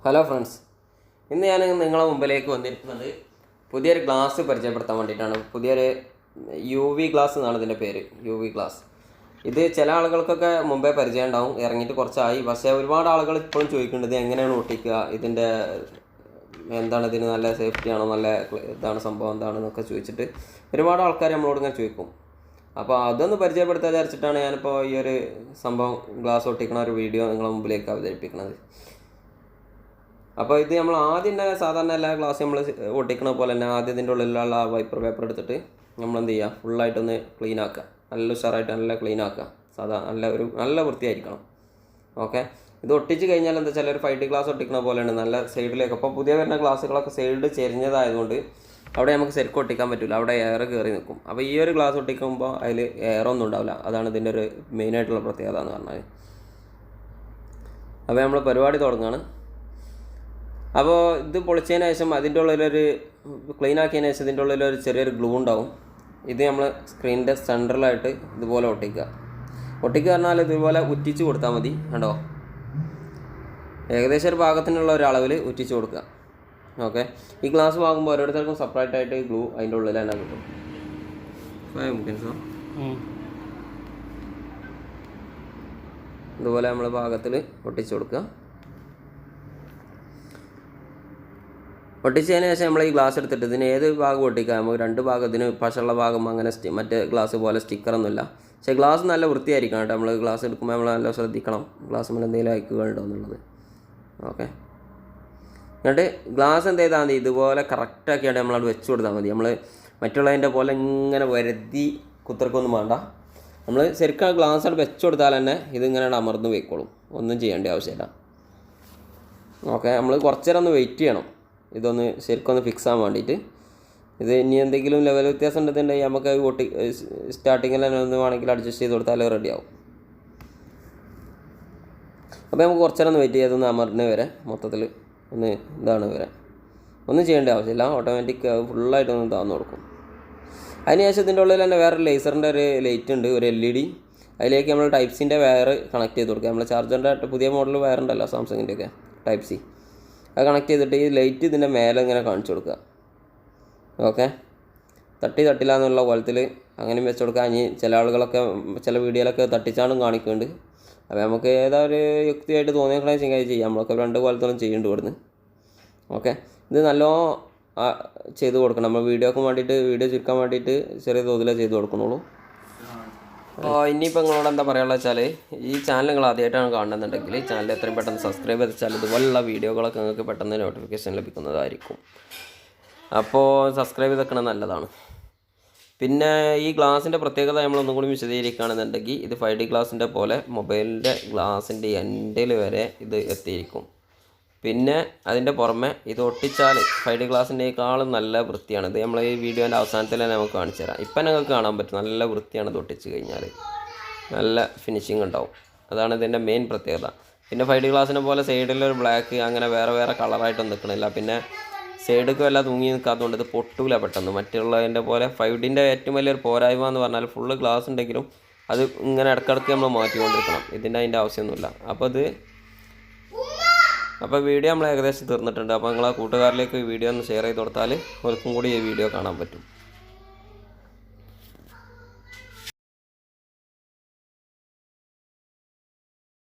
Hello friends, ഇന്ന് ഞാൻ നിങ്ങളെ മുമ്പിലേക്ക് വന്നിരിക്കുന്നത് പുതിയൊരു ഗ്ലാസ് പരിചയപ്പെടുത്താൻ വേണ്ടിയിട്ടാണ്. പുതിയൊരു UV ഗ്ലാസ് എന്നാണ് ഇതിൻ്റെ പേര്, UV ഗ്ലാസ്. ഇത് ചില ആളുകൾക്കൊക്കെ മുമ്പേ പരിചയം ഉണ്ടാവും, ഇറങ്ങിയിട്ട് കുറച്ചായി. പക്ഷേ ഒരുപാട് ആളുകൾ ഇപ്പോഴും ചോദിക്കേണ്ടത് എങ്ങനെയാണ് ഒട്ടിക്കുക, ഇതിൻ്റെ എന്താണ്, ഇതിന് നല്ല സേഫ്റ്റി ആണോ, നല്ല ഇതാണ് സംഭവം എന്താണെന്നൊക്കെ ചോദിച്ചിട്ട് ഒരുപാട് ആൾക്കാർ നമ്മളോട് ഇങ്ങനെ ചോദിക്കും. അപ്പോൾ അതൊന്ന് പരിചയപ്പെടുത്താൻ വിചാരിച്ചിട്ടാണ് ഞാനിപ്പോൾ ഈ ഒരു സംഭവം ഗ്ലാസ് ഒട്ടിക്കുന്ന ഒരു വീഡിയോ നിങ്ങളുടെ മുമ്പിലേക്ക് അവതരിപ്പിക്കുന്നത്. അപ്പോൾ ഇത് നമ്മൾ ആദ്യം തന്നെ സാധാരണ എല്ലാ ഗ്ലാസ് നമ്മൾ ഒട്ടിക്കണ പോലെ തന്നെ ആദ്യം ഇതിൻ്റെ ഉള്ളിലുള്ള വൈപ്പർ പേപ്പർ എടുത്തിട്ട് നമ്മൾ എന്ത് ചെയ്യുക, ഫുള്ളായിട്ടൊന്ന് ക്ലീൻ ആക്കുക. നല്ല ഉഷാറായിട്ട് നല്ല ക്ലീൻ ആക്കുക. നല്ല വൃത്തിയായിരിക്കണം. ഓക്കെ, ഇത് ഒട്ടിച്ച് കഴിഞ്ഞാൽ എന്താ വെച്ചാൽ ഒരു 5D ഗ്ലാസ് ഒട്ടിക്കണ പോലെയാണ്. നല്ല സൈഡിലേക്ക്, അപ്പോൾ പുതിയ വരുന്ന ഗ്ലാസ്സുകളൊക്കെ സൈഡ് ചെരിഞ്ഞതായതുകൊണ്ട് അവിടെ നമുക്ക് ശരിക്കും ഒട്ടിക്കാൻ പറ്റില്ല, അവിടെ എയർ കയറി നിൽക്കും. അപ്പോൾ ഈ ഒരു ഗ്ലാസ് ഒട്ടിക്കുമ്പോൾ അതിൽ എയറൊന്നും ഉണ്ടാവില്ല. അതാണ് ഇതിൻ്റെ ഒരു മെയിനായിട്ടുള്ള പ്രത്യേകത എന്ന് പറഞ്ഞാൽ. അപ്പോൾ നമ്മൾ പരിപാടി തുടങ്ങുകയാണ്. അപ്പോൾ ഇത് പൊളിച്ചതിന് ശേഷം അതിൻ്റെ ഉള്ളിലൊരു ക്ലീൻ ആക്കിയതിന് ശേഷം ഇതിൻ്റെ ഉള്ളിലൊരു ചെറിയൊരു ഗ്ലൂ ഉണ്ടാവും. ഇത് നമ്മൾ സ്ക്രീനിൻ്റെ സെൻറ്ററിലായിട്ട് ഇതുപോലെ ഒട്ടിക്കുക പറഞ്ഞാൽ ഇതുപോലെ ഉറ്റിച്ച് കൊടുത്താൽ മതി. കണ്ടോ, ഏകദേശം ഒരു പാകത്തിനുള്ള ഒരളവിൽ ഉറ്റിച്ച് കൊടുക്കുക. ഓക്കെ, ഈ ഗ്ലാസ് വാങ്ങുമ്പോൾ ഓരോരുത്തർക്കും സെപ്പറേറ്റ് ആയിട്ട് ഗ്ലൂ അതിൻ്റെ ഉള്ളിൽ തന്നെ കിട്ടും. ഇതുപോലെ നമ്മൾ പാകത്തിൽ ഒട്ടിച്ച് കൊടുക്കുക. ഒട്ടിച്ചതിന് ശേഷം നമ്മൾ ഈ ഗ്ലാസ് എടുത്തിട്ട് ഇതിന് ഏത് ഭാഗം ഒട്ടിക്കാം, നമുക്ക് 2 ഭാഗം, ഇതിന് പശുള്ള ഭാഗം അങ്ങനെ മറ്റേ ഗ്ലാസ് പോലെ സ്റ്റിക്കറൊന്നുമില്ല. പക്ഷേ ഗ്ലാസ് നല്ല വൃത്തിയായിരിക്കണം കേട്ടോ. നമ്മൾ ഗ്ലാസ് എടുക്കുമ്പോൾ നമ്മൾ നല്ല ശ്രദ്ധിക്കണം ഗ്ലാസ് മേലെ എന്തെങ്കിലും അയക്കുകയുണ്ടോ എന്നുള്ളത്. ഓക്കെ, എന്നിട്ട് ഗ്ലാസ് എന്ത് ചെയ്താൽ മതി, ഇതുപോലെ കറക്റ്റാക്കിയാണ്ട് നമ്മളത് വെച്ച് കൊടുത്താൽ മതി. നമ്മൾ മറ്റുള്ളതിൻ്റെ പോലെ ഇങ്ങനെ വരുതി കുത്തിറക്കൊന്നും വേണ്ട. നമ്മൾ ശരിക്കും ആ ഗ്ലാസ് അവിടെ വെച്ച് കൊടുത്താൽ തന്നെ ഇതിങ്ങനെ അമർന്ന് പോയിക്കോളും, ഒന്നും ചെയ്യേണ്ട ആവശ്യമില്ല. ഓക്കെ, നമ്മൾ കുറച്ച് നേരം ഒന്ന് വെയിറ്റ് ചെയ്യണം ഇതൊന്ന് ശരിക്കൊന്ന് ഫിക്സ് ആകാൻ വേണ്ടിയിട്ട്. ഇത് ഇനി എന്തെങ്കിലും ലെവൽ വ്യത്യാസം ഉണ്ടെന്നുണ്ടെങ്കിൽ നമുക്ക് സ്റ്റാർട്ടിങ്ങിൽ തന്നെ ഒന്ന് വേണമെങ്കിൽ അഡ്ജസ്റ്റ് ചെയ്ത് കൊടുത്താൽ റെഡിയാവും. അപ്പോൾ നമുക്ക് കുറച്ച് നേരം ഒന്ന് വെയിറ്റ് ചെയ്തൊന്ന് അമർന്ന് വരെ മൊത്തത്തിൽ ഒന്ന് ഇതാണ് വരെ, ഒന്നും ചെയ്യേണ്ട ആവശ്യമില്ല. ഓട്ടോമാറ്റിക് ഫുള്ളായിട്ടൊന്ന് താന്ന് കൊടുക്കും. അതിനുശേഷം ഇതിൻ്റെ ഉള്ളിൽ തന്നെ വേറെ ലേസറിൻ്റെ ഒരു ലൈറ്റ് ഉണ്ട്, ഒരു LED. അതിലേക്ക് നമ്മൾ ടൈപ്പ്-സിൻ്റെ വയർ കണക്ട് ചെയ്ത് കൊടുക്കുക. നമ്മൾ ചാർജറിൻ്റെ പുതിയ മോഡൽ വയർ ഉണ്ടല്ലോ സാംസങ്ങിൻ്റെയൊക്കെ ടൈപ്പ്-C, അത് കണക്ട് ചെയ്തിട്ട് ഈ ലൈറ്റ് ഇതിൻ്റെ മേലെ ഇങ്ങനെ കാണിച്ചു കൊടുക്കുക. ഓക്കെ, തട്ടില്ല എന്നുള്ള കോലത്തിൽ അങ്ങനെയും വെച്ച് കൊടുക്കുക. ഇനി ചില ആളുകളൊക്കെ ചില വീഡിയോയിലൊക്കെ തട്ടിച്ചാണ്ടും കാണിക്കുന്നുണ്ട്. അപ്പോൾ നമുക്ക് ഏതാ ഒരു യുക്തിയായിട്ട് തോന്നിയേക്കണേ ചെയ്യാം. നമ്മളൊക്കെ 2 കോലത്തോളം ചെയ്യുന്നുണ്ട് ഇവിടുന്ന്. ഓക്കെ, ഇത് നല്ലോണം ചെയ്ത് കൊടുക്കണം. നമ്മൾ വീഡിയോക്ക് വേണ്ടിയിട്ട്, വീഡിയോ ചുരുക്കാൻ വേണ്ടിയിട്ട് ചെറിയ തോതിലേ ചെയ്ത് കൊടുക്കണുള്ളൂ. അപ്പോൾ ഇനിയിപ്പോൾ നിങ്ങളോട് എന്താ പറയുക വെച്ചാൽ, ഈ ചാനൽ നിങ്ങൾ ആദ്യമായിട്ടാണ് കാണുന്നുണ്ടെങ്കിൽ ഈ ചാനൽ എത്രയും പെട്ടെന്ന് സബ്സ്ക്രൈബ് ചെയ്ത് വെച്ചാൽ ഇതുപോലുള്ള വീഡിയോകളൊക്കെ നിങ്ങൾക്ക് പെട്ടെന്ന് നോട്ടിഫിക്കേഷൻ ലഭിക്കുന്നതായിരിക്കും. അപ്പോൾ സബ്സ്ക്രൈബ് ചെയ്ത് വെക്കണം, നല്ലതാണ്. പിന്നെ ഈ ഗ്ലാസിൻ്റെ പ്രത്യേകത നമ്മളൊന്നും കൂടി വിശദീകരിക്കുകയാണെന്നുണ്ടെങ്കിൽ, ഇത് 5D ഗ്ലാസിൻ്റെ പോലെ മൊബൈലിൻ്റെ ഗ്ലാസിൻ്റെ എൻഡിൽ വരെ ഇത് എത്തിയിരിക്കും. പിന്നെ അതിൻ്റെ പുറമെ ഇത് ഒട്ടിച്ചാൽ 5D ഗ്ലാസിൻ്റെക്കാളും നല്ല വൃത്തിയാണ്. ഇത് നമ്മൾ ഈ വീഡിയോൻ്റെ അവസാനത്തിൽ തന്നെ നമുക്ക് കാണിച്ചു തരാം. ഇപ്പം നിങ്ങൾക്ക് കാണാൻ പറ്റും, നല്ല വൃത്തിയാണ് ഇത് ഒട്ടിച്ച് കഴിഞ്ഞാൽ, നല്ല ഫിനിഷിങ് ഉണ്ടാവും. അതാണ് ഇതിൻ്റെ മെയിൻ പ്രത്യേകത. പിന്നെ 5D ഗ്ലാസിനെ പോലെ സൈഡിലൊരു ബ്ലാക്ക് അങ്ങനെ വേറെ കളറായിട്ടൊന്നും നിൽക്കണില്ല. പിന്നെ സൈഡൊക്കെ വല്ല തൂങ്ങി നിൽക്കാത്തതുകൊണ്ട് ഇത് പൊട്ടൂല പെട്ടെന്ന്. മറ്റുള്ളതിൻ്റെ പോലെ 5Dൻ്റെ ഏറ്റവും വലിയൊരു പോരായ്മ എന്ന് പറഞ്ഞാൽ ഫുള്ള് ഗ്ലാസ് ഉണ്ടെങ്കിലും അത് ഇങ്ങനെ ഇടയ്ക്കിടയ്ക്ക് നമ്മൾ മാറ്റിക്കൊണ്ടിരിക്കണം. അതിൻ്റെ ആവശ്യമൊന്നുമില്ല. അപ്പോൾ വീഡിയോ നമ്മൾ ഏകദേശം തീർന്നിട്ടുണ്ട്. അപ്പോൾ നിങ്ങളെ കൂട്ടുകാരിലേക്ക് വീഡിയോ ഒന്ന് ഷെയർ ചെയ്ത് കൊടുത്താൽ അവർക്കും കൂടി ഈ വീഡിയോ കാണാൻ പറ്റും.